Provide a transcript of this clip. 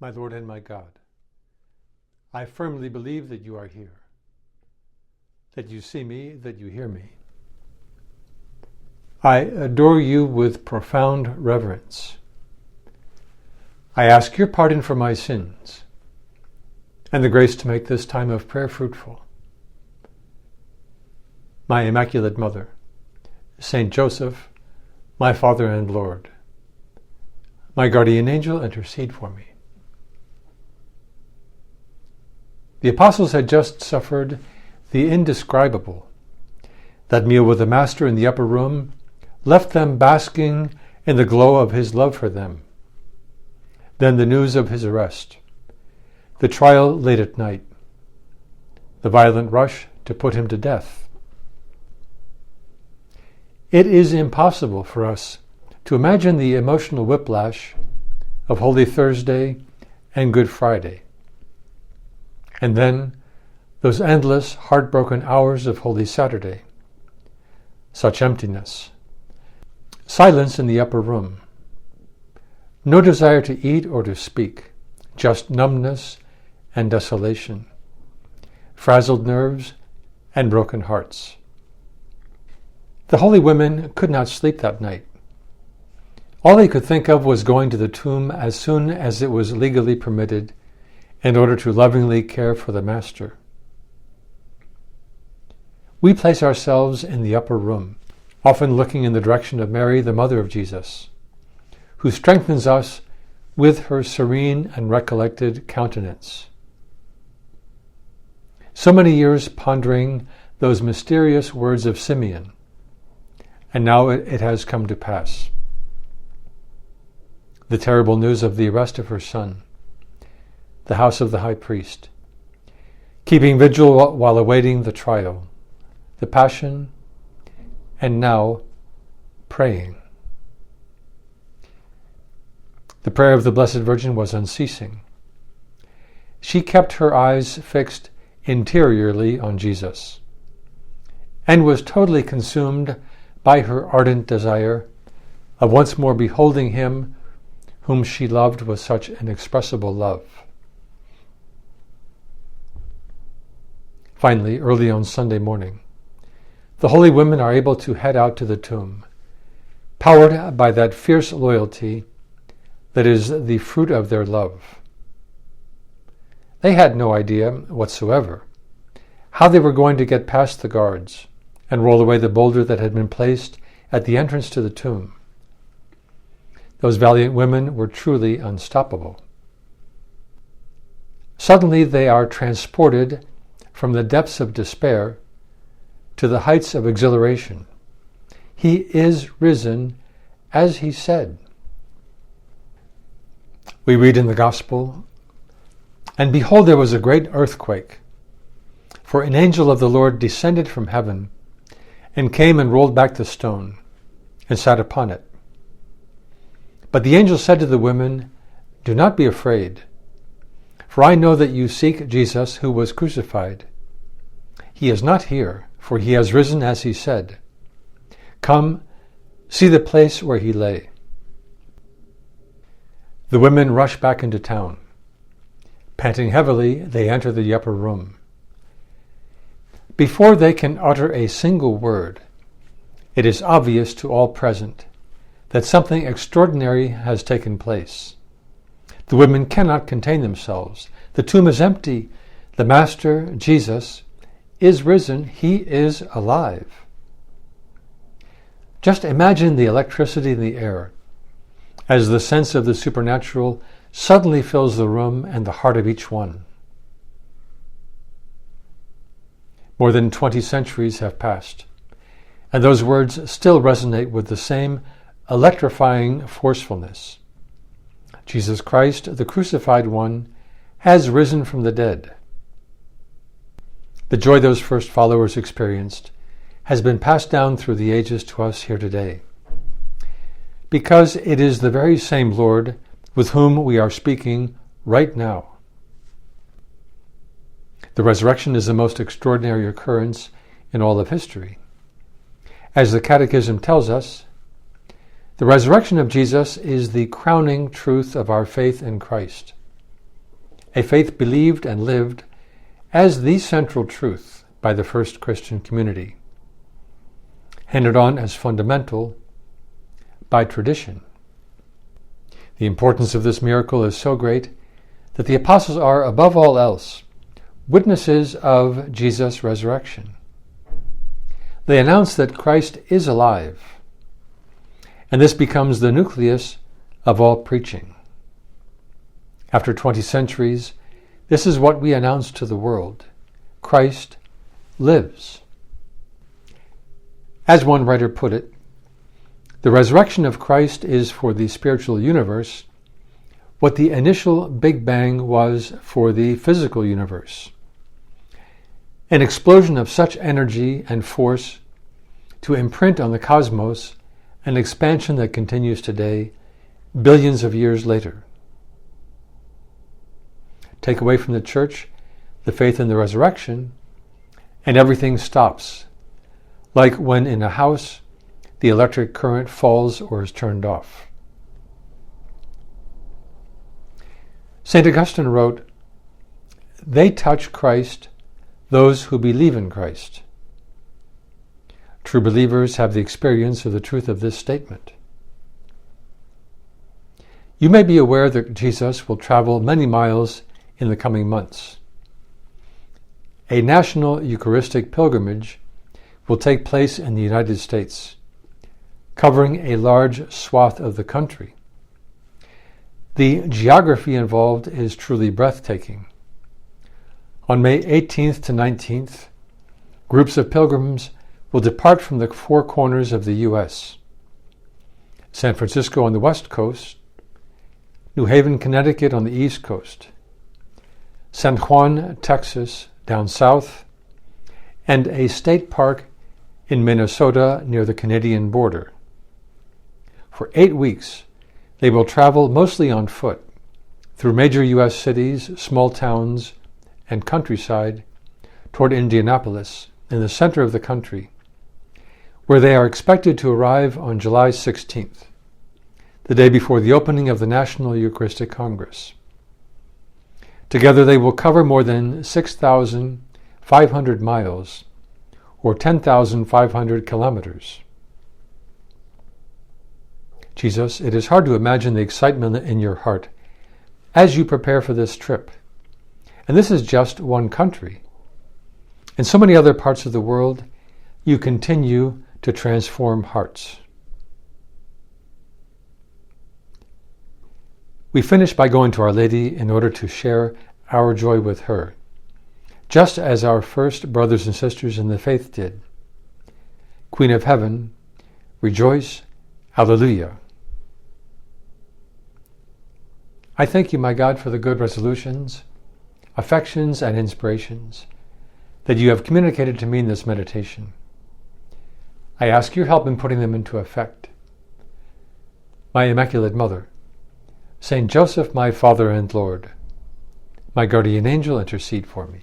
My Lord and my God, I firmly believe that you are here, that you see me, that you hear me. I adore you with profound reverence. I ask your pardon for my sins and the grace to make this time of prayer fruitful. My Immaculate Mother, Saint Joseph, my Father and Lord, my guardian angel, intercede for me. The apostles had just suffered the indescribable. That meal with the Master in the upper room left them basking in the glow of his love for them. Then the news of his arrest, the trial late at night, the violent rush to put him to death. It is impossible for us to imagine the emotional whiplash of Holy Thursday and Good Friday. And then those endless, heartbroken hours of Holy Saturday. Such emptiness. Silence in the upper room. No desire to eat or to speak, just numbness and desolation. Frazzled nerves and broken hearts. The holy women could not sleep that night. All they could think of was going to the tomb as soon as it was legally permitted in order to lovingly care for the Master. We place ourselves in the upper room, often looking in the direction of Mary, the Mother of Jesus, who strengthens us with her serene and recollected countenance. So many years pondering those mysterious words of Simeon, and now it has come to pass. The terrible news of the arrest of her son, the house of the high priest, keeping vigil while awaiting the trial, the passion, and now praying. The prayer of the Blessed Virgin was unceasing. She kept her eyes fixed interiorly on Jesus, and was totally consumed by her ardent desire of once more beholding him whom she loved with such inexpressible love. Finally, early on Sunday morning, the holy women are able to head out to the tomb, powered by that fierce loyalty that is the fruit of their love. They had no idea whatsoever how they were going to get past the guards and roll away the boulder that had been placed at the entrance to the tomb. Those valiant women were truly unstoppable. Suddenly they are transported from the depths of despair to the heights of exhilaration. He is risen as he said. We read in the Gospel, "And behold, there was a great earthquake, for an angel of the Lord descended from heaven and came and rolled back the stone and sat upon it. But the angel said to the women, 'Do not be afraid, for I know that you seek Jesus who was crucified. He is not here, for he has risen as he said. Come, see the place where he lay.' The women rush back into town. Panting heavily, they enter the upper room. Before they can utter a single word, it is obvious to all present that something extraordinary has taken place. The women cannot contain themselves. The tomb is empty. The Master, Jesus, is risen. He is alive. Just imagine the electricity in the air as the sense of the supernatural suddenly fills the room and the heart of each one. More than 20 centuries have passed, and those words still resonate with the same electrifying forcefulness. Jesus Christ, the crucified one, has risen from the dead. The joy those first followers experienced has been passed down through the ages to us here today, because it is the very same Lord with whom we are speaking right now. The resurrection is the most extraordinary occurrence in all of history. As the Catechism tells us, the resurrection of Jesus is the crowning truth of our faith in Christ. a faith believed and lived as the central truth by the first Christian community, handed on as fundamental by tradition. The importance of this miracle is so great that the apostles are, above all else, witnesses of Jesus' resurrection. They announce that Christ is alive, and this becomes the nucleus of all preaching. After 20 centuries, this is what we announce to the world: Christ lives. As one writer put it, the resurrection of Christ is for the spiritual universe what the initial Big Bang was for the physical universe. An explosion of such energy and force to imprint on the cosmos an expansion that continues today, billions of years later. Take away from the church the faith in the resurrection, and everything stops, like when in a house the electric current falls or is turned off. St. Augustine wrote, "They touch Christ, those who believe in Christ." True believers have the experience of the truth of this statement. You may be aware that Jesus will travel many miles in the coming months. A national Eucharistic pilgrimage will take place in the United States, covering a large swath of the country. The geography involved is truly breathtaking. On May 18th to 19th, groups of pilgrims will depart from the four corners of the U.S. San Francisco on the west coast, New Haven, Connecticut on the east coast, San Juan, Texas down south, and a state park in Minnesota near the Canadian border. For 8 weeks, they will travel mostly on foot through major U.S. cities, small towns, and countryside toward Indianapolis in the center of the country, where they are expected to arrive on July 16th, the day before the opening of the National Eucharistic Congress. Together they will cover more than 6,500 miles, or 10,500 kilometers. Jesus, it is hard to imagine the excitement in your heart as you prepare for this trip. And this is just one country. In so many other parts of the world, you continue to transform hearts. We finish by going to Our Lady in order to share our joy with her, just as our first brothers and sisters in the faith did. Queen of Heaven, rejoice, Alleluia. I thank you, my God, for the good resolutions, affections, and inspirations that you have communicated to me in this meditation. I ask your help in putting them into effect. My Immaculate Mother, Saint Joseph, my Father and Lord, my guardian angel, intercede for me.